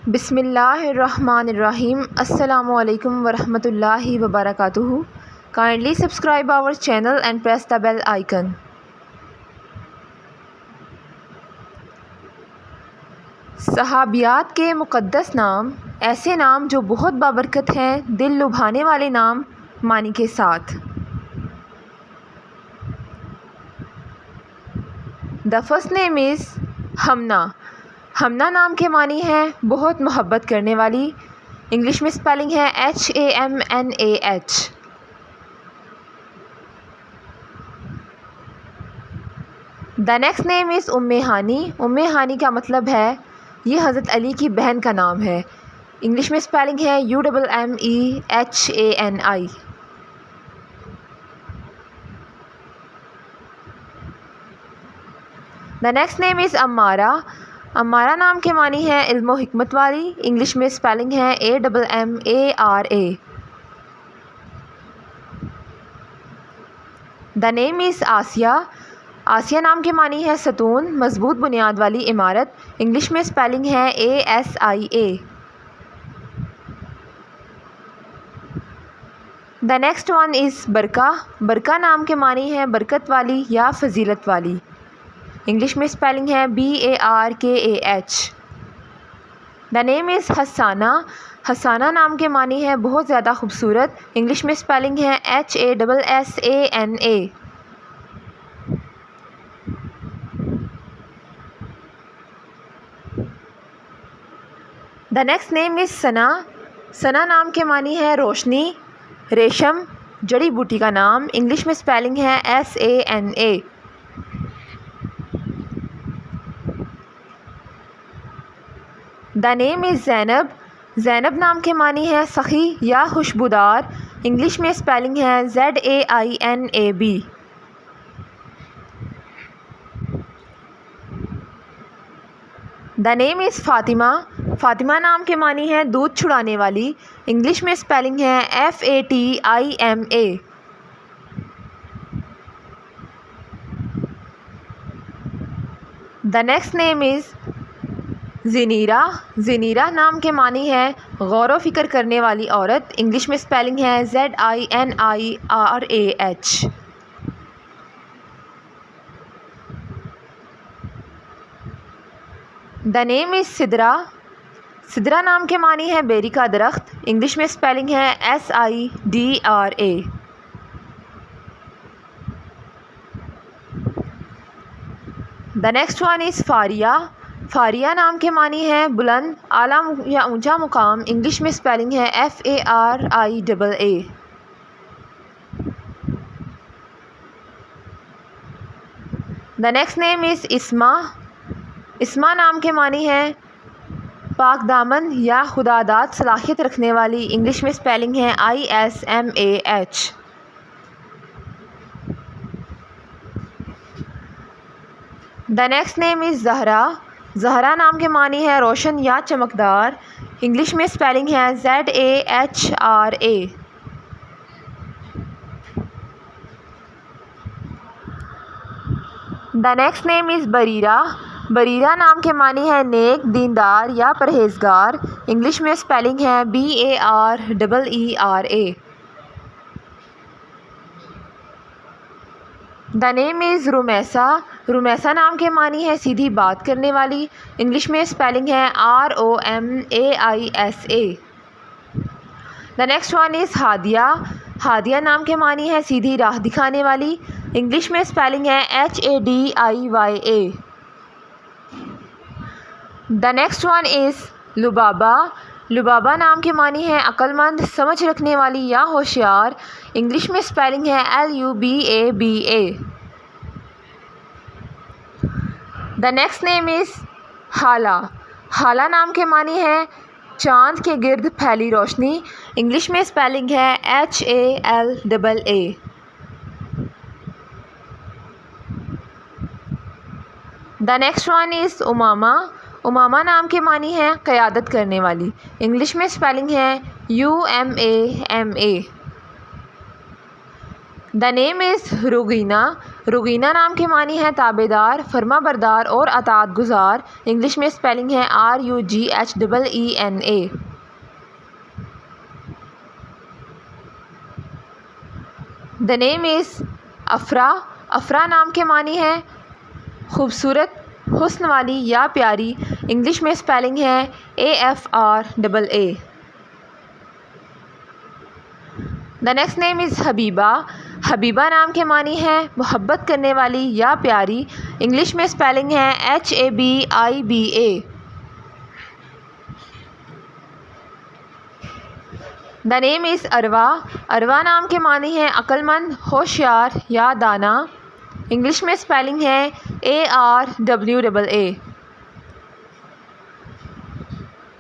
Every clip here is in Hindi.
बिस्मिल्लाहिर्रहमानिर्रहीम। अस्सलामुअलैकुम वरहमतुल्लाहि वबरकातुहू। Kindly subscribe our channel and press the bell icon. सहाबियात के मुक़द्दस नाम, ऐसे नाम जो बहुत बाबरकत हैं, दिल लुभाने वाले नाम मानी के साथ। द फर्स्ट नेम इज़ हमना। हमना नाम के मानी है बहुत मोहब्बत करने वाली। इंग्लिश में स्पेलिंग है HAMNAH। The next name is Umme Hani. Umme Hani का मतलब है ये हज़रत अली की बहन का नाम है। इंग्लिश में स्पेलिंग है UMMEHANI। The next name is Ammara. Ammara नाम के मानी है इल्म हिकमत वाली। इंग्लिश में स्पेलिंग है AMMARA। द नेम इज़ आसिया। आसिया नाम के मानी है सतून, मजबूत बुनियाद वाली इमारत। इंग्लिश में स्पेलिंग है ASIA। The next one is बरका। बरका नाम के मानी है बरकत वाली या फजीलत वाली। इंग्लिश में स्पेलिंग है BARKAH। The name is Hassana. Hassana नाम के मानी है बहुत ज़्यादा खूबसूरत। इंग्लिश में स्पेलिंग है HASSANA। The next name is Sana. Sana नाम के मानी है रोशनी, रेशम, जड़ी बूटी का नाम। इंग्लिश में स्पेलिंग है SANA। The name is Zainab. Zainab नाम के मानी है सखी या खुशबूदार। इंग्लिश में स्पेलिंग है ZAINAB। The name is Fatima. Fatima नाम के मानी है दूध छुड़ाने वाली। इंग्लिश में स्पेलिंग है FATIMA। The next name is Zanira. Zanira नाम के मानी है गौर व फिक्र करने वाली औरत। इंग्लिश में स्पेलिंग है ZINIRAH। The name is Sidra. Sidra नाम के मानी है बेरी का दरख्त। इंग्लिश में स्पेलिंग है SIDRA। The next one is Faria. Faria नाम के मानी है बुलंद, आला या ऊंचा मुकाम। इंग्लिश में स्पेलिंग है FARIAA। The next name is इस्मा। इस्मा नाम के मानी है पाक दामन या खुदादाद सलाहियत रखने वाली। इंग्लिश में स्पेलिंग है ISMAH। The next name is Zahra. Zahra नाम के मानी है रोशन या चमकदार। इंग्लिश में स्पेलिंग है ZAHRA। The next name is Bareera. Bareera नाम के मानी है नेक, दीनदार या परहेजगार। इंग्लिश में स्पेलिंग है BAREERA। The name is Rumaisa. Rumaisa नाम के मानी है सीधी बात करने वाली। इंग्लिश में स्पेलिंग है ROMAISA। The next one is Hadiya. Hadiya नाम के मानी है सीधी राह दिखाने वाली। इंग्लिश में स्पेलिंग है HADIYA। The next one is Lubaba. Lubaba नाम के मानी है अक्लमंद, समझ रखने वाली या होशियार। इंग्लिश में स्पेलिंग है LUBABA। The next name is हाला। हाला नाम के मानी है चाँद के गिर्द फैली रोशनी। इंग्लिश में स्पेलिंग है HALAA। The next one is Umama. Umama नाम के मानी है क़यादत करने वाली। इंग्लिश में स्पेलिंग है UMAMA। The name is Rugheena. Rugheena नाम के मानी है ताबेदार, फर्माबरदार और अतात गुजार। इंग्लिश में स्पेलिंग है RUGHEENA। The name is Afra. Afra नाम के मानी है खूबसूरत, हुस्न वाली या प्यारी। इंग्लिश में स्पेलिंग है AFRAA। The next name is Habiba. Habiba नाम के मानी है मोहब्बत करने वाली या प्यारी। इंग्लिश में स्पेलिंग है HABIBA। द नेम इज़ अरवा। अरवा नाम के मानी है अक्लमंद, होशियार या दाना। इंग्लिश में स्पेलिंग है ARWAA।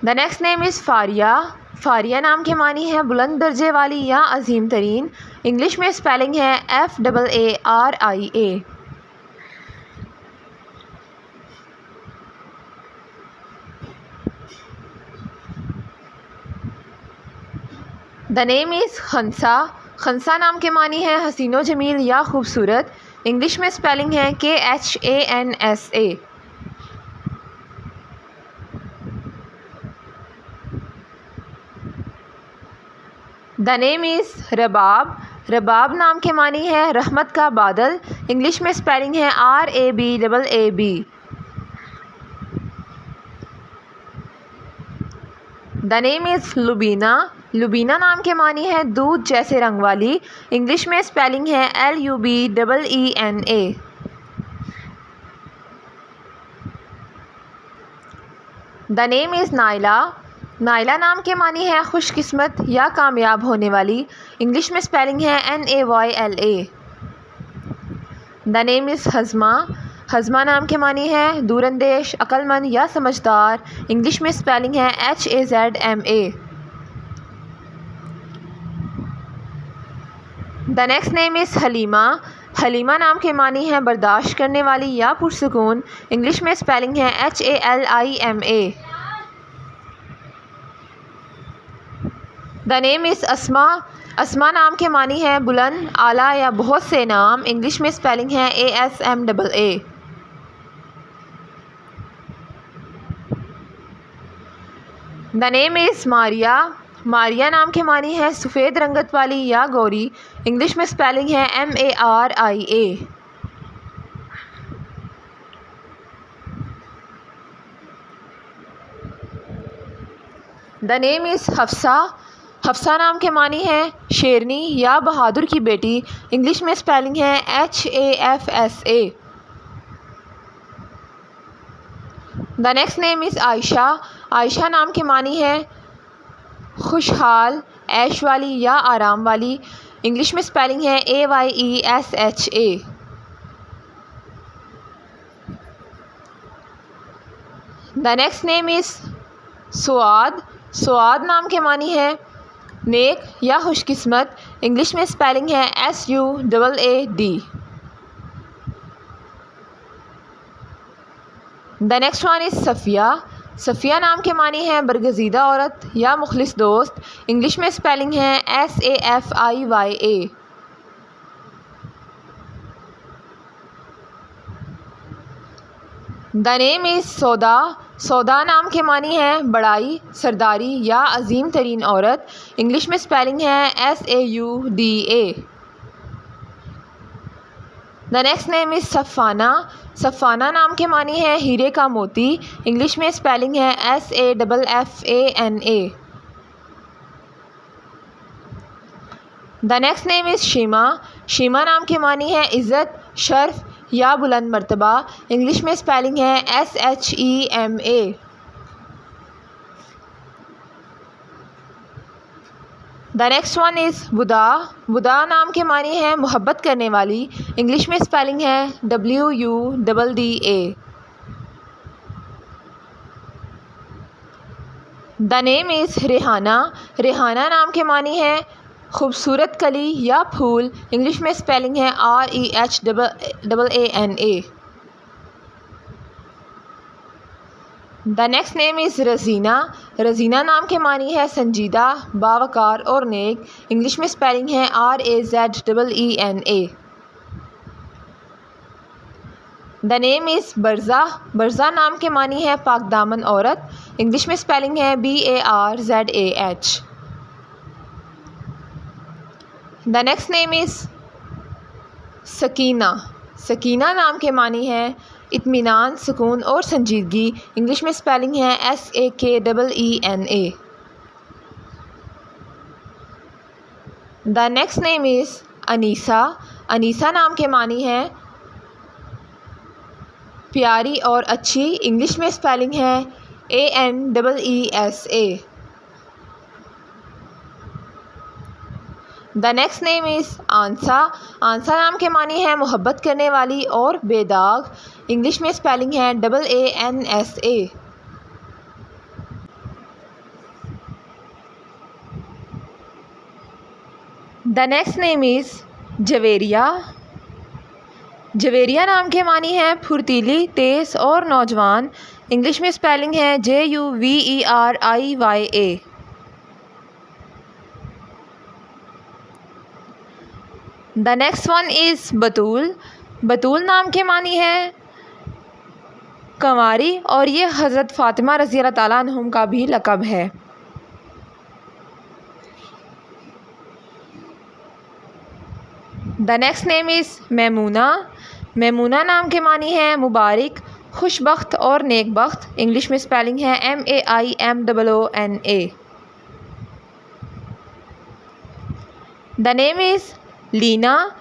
The next name is Faria. Faria नाम के मानी है बुलंद दर्जे वाली या अजीम तरीन। इंग्लिश में स्पेलिंग है FAARIA। The name is Khansa. Khansa नाम के मानी है हसीनो जमील या खूबसूरत। इंग्लिश में स्पेलिंग है KHANSA। The name is Rabab. Rabab नाम के मानी है रहमत का बादल। इंग्लिश में स्पेलिंग है RABAB। The name is Lubina. Lubina नाम के मानी है दूध जैसे रंग वाली। इंग्लिश में स्पेलिंग है LUBEENA। The name is Naila. Naila नाम के मानी है खुशकिस्मत या कामयाब होने वाली। इंग्लिश में स्पेलिंग है NAYLA। The name is Hazma. Hazma नाम के मानी है दूरंदेश, अक्लमंद या समझदार। इंग्लिश में स्पेलिंग है HAZMA। The next name is Halima. Halima नाम के मानी है बर्दाश्त करने वाली या पुरसुकून। इंग्लिश में स्पेलिंग है HALIMA। द नेम इज़ अस्मा। अस्मा नाम के मानी है बुलंद, आला या बहुत से नाम। इंग्लिश में स्पेलिंग है ASMAA। The name is Maria. Maria नाम के मानी है सफ़ेद रंगत वाली या गोरी। इंग्लिश में स्पेलिंग है MARIA। The name is Hafsa. Hafsa नाम के मानी है शेरनी या बहादुर की बेटी। इंग्लिश में स्पेलिंग है HAFSA। The next name is Ayesha. Ayesha नाम के मानी है खुशहाल, ऐश वाली या आराम वाली। इंग्लिश में स्पेलिंग है AYESHA। The next name is सुआद। सुआद नाम के मानी है नेक या खुशकिस्मत। इंग्लिश में स्पेलिंग है SUAAD। The next one is Safiya. Safiya नाम के मानी है बरगज़ीदा औरत या मुखलिस दोस्त। इंग्लिश में स्पेलिंग है SAFIYA। द नेम इज़ सौदा। सौदा नाम के मानी है बड़ाई, सरदारी या अजीम तरीन औरत। इंग्लिश में स्पेलिंग है SAUDA। The next name is Saffana. Saffana नाम के मानी है हीरे का मोती। इंग्लिश में स्पेलिंग है SAFFANA। The next name is Shema. Shema नाम के मानी है इज़्ज़त, शर्फ या बुलंद मर्तबा। इंग्लिश में स्पेलिंग है SHEMA। The next one is Wudda. Wudda नाम के मानी है मोहब्बत करने वाली। इंग्लिश में स्पेलिंग है WUDDA। The name is Rehana. Rehana नाम के मानी है खूबसूरत कली या फूल। इंग्लिश में स्पेलिंग है REHAANA। The next name is Razeena. Razeena नाम के मानी है संजीदा, बावकार और नेक। इंग्लिश में स्पेलिंग है RAZEENA। The name is Barza. Barza नाम के मानी है पाकदामन औरत। इंग्लिश में स्पेलिंग है BARZAH। The next name is Sakina. Sakina नाम के मानी है इत्मीनान, सुकून और संजीदगी। इंग्लिश में स्पेलिंग है SAKEENA। The next name is Anisa. Anisa नाम के मानी है प्यारी और अच्छी। इंग्लिश में स्पेलिंग है ANEESA। The next name is Aansa. Aansa नाम के मानी है मोहब्बत करने वाली और बेदाग। इंग्लिश में स्पेलिंग है AANSA। The next name is Javeria. Javeria नाम के मानी है फुर्तीली, तेज़ और नौजवान। इंग्लिश में स्पेलिंग है JUVERIYA। The next one is Batool. Batool नाम के मानी है कंवारी और ये हज़रत फ़ातिमा रज़ी अल्लाह ताला अन्हुम का भी लक़ब है। The next name is Maimoona. Maimoona नाम के मानी है मुबारक, खुशबख्त और नेकबख्त। इंग्लिश में स्पेलिंग है MAIMOONA। The name is Leena.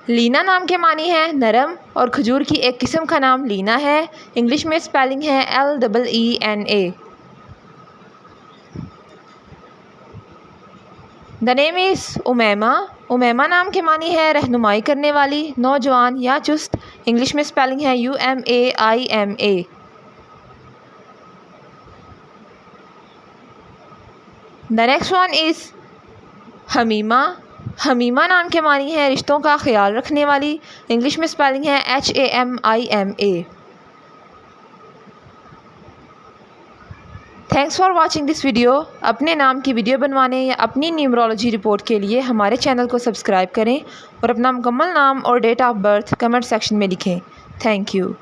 Leena नाम के मानी है नरम और खजूर की एक किस्म का नाम लीना है। इंग्लिश में स्पेलिंग है LEENA। The name is Umaima. Umaima नाम के मानी है रहनुमाई करने वाली, नौजवान या चुस्त। इंग्लिश में स्पेलिंग है UMAIMA। The next one is Hamima. Hamima नाम के मानी है रिश्तों का ख्याल रखने वाली। इंग्लिश में स्पेलिंग है HAMIMA। Thanks for watching this video. अपने नाम की वीडियो बनवाने या अपनी न्यूमरोलॉजी रिपोर्ट के लिए हमारे चैनल को सब्सक्राइब करें और अपना मुकम्मल नाम और date of birth comment section में लिखें। Thank you.